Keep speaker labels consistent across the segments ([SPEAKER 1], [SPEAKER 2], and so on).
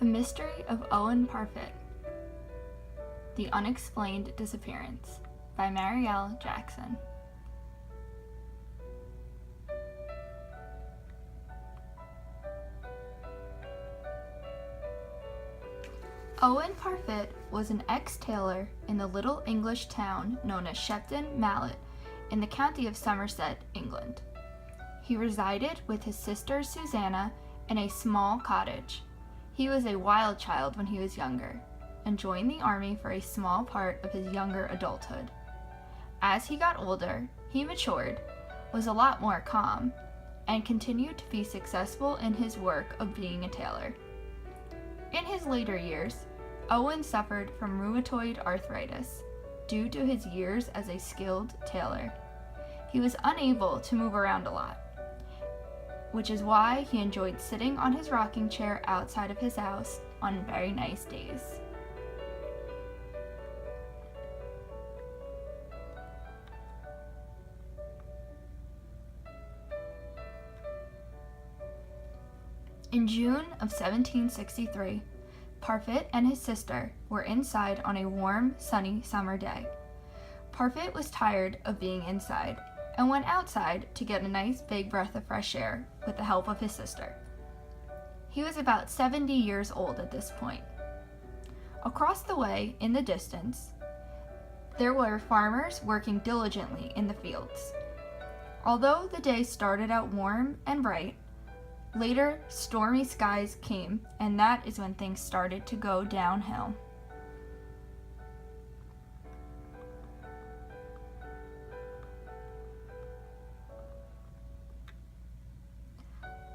[SPEAKER 1] The Mystery of Owen Parfitt. The Unexplained Disappearance by Marielle Jackson. Owen Parfitt was an ex-tailor in the little English town known as Shepton Mallet in the county of Somerset, England. He resided with his sister Susanna in a small cottage. He was a wild child when he was younger, and joined the army for a small part of his younger adulthood. As he got older, he matured, was a lot more calm, and continued to be successful in his work of being a tailor. In his later years, Owen suffered from rheumatoid arthritis due to his years as a skilled tailor. He was unable to move around a lot, which is why he enjoyed sitting on his rocking chair outside of his house on very nice days. In June of 1763, Parfitt and his sister were inside on a warm, sunny summer day. Parfitt was tired of being inside and went outside to get a nice big breath of fresh air with the help of his sister. He was about 70 years old at this point. Across the way, in the distance, there were farmers working diligently in the fields. Although the day started out warm and bright, later stormy skies came, and that is when things started to go downhill.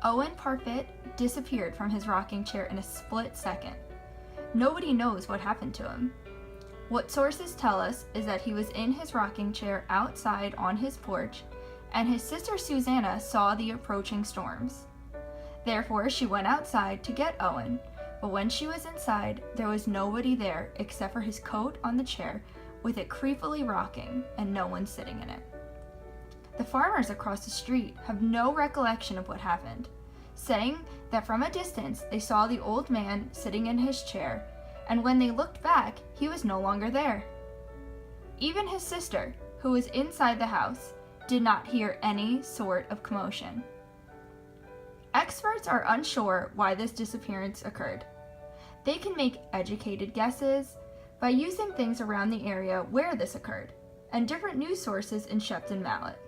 [SPEAKER 1] Owen Parfitt disappeared from his rocking chair in a split second. Nobody knows what happened to him. What sources tell us is that he was in his rocking chair outside on his porch, and his sister Susanna saw the approaching storms. Therefore, she went outside to get Owen, but when she was inside, there was nobody there except for his coat on the chair with it creepily rocking and no one sitting in it. The farmers across the street have no recollection of what happened, saying that from a distance they saw the old man sitting in his chair, and when they looked back, he was no longer there. Even his sister, who was inside the house, did not hear any sort of commotion. Experts are unsure why this disappearance occurred. They can make educated guesses by using things around the area where this occurred, and different news sources in Shepton Mallet.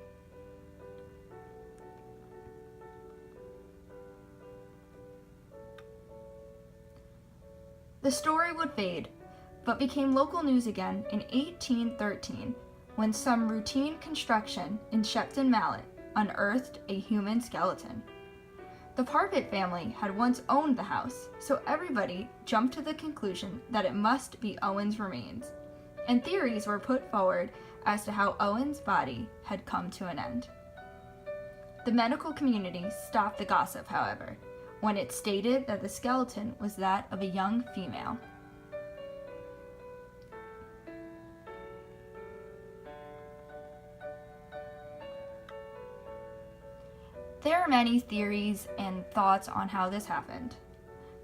[SPEAKER 1] The story would fade, but became local news again in 1813 when some routine construction in Shepton Mallet unearthed a human skeleton. The Parfitt family had once owned the house, so everybody jumped to the conclusion that it must be Owen's remains, and theories were put forward as to how Owen's body had come to an end. The medical community stopped the gossip, however, when it stated that the skeleton was that of a young female. There are many theories and thoughts on how this happened.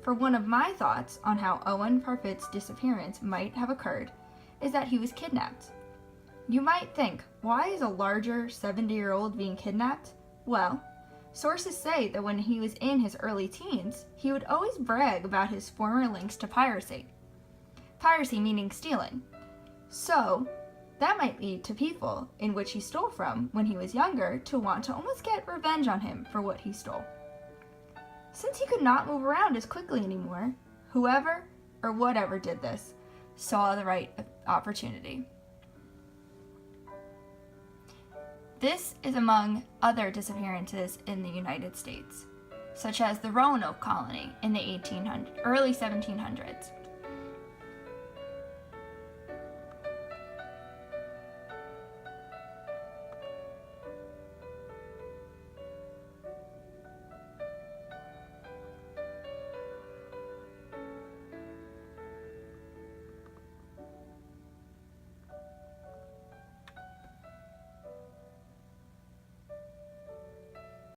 [SPEAKER 1] For one of my thoughts on how Owen Parfitt's disappearance might have occurred is that he was kidnapped. You might think, why is a larger 70-year-old being kidnapped? Well, sources say that when he was in his early teens, he would always brag about his former links to piracy. Piracy meaning stealing. So, that might lead to people in which he stole from when he was younger to want to almost get revenge on him for what he stole. Since he could not move around as quickly anymore, whoever or whatever did this saw the right opportunity. This is among other disappearances in the United States, such as the Roanoke colony in the early 1700s,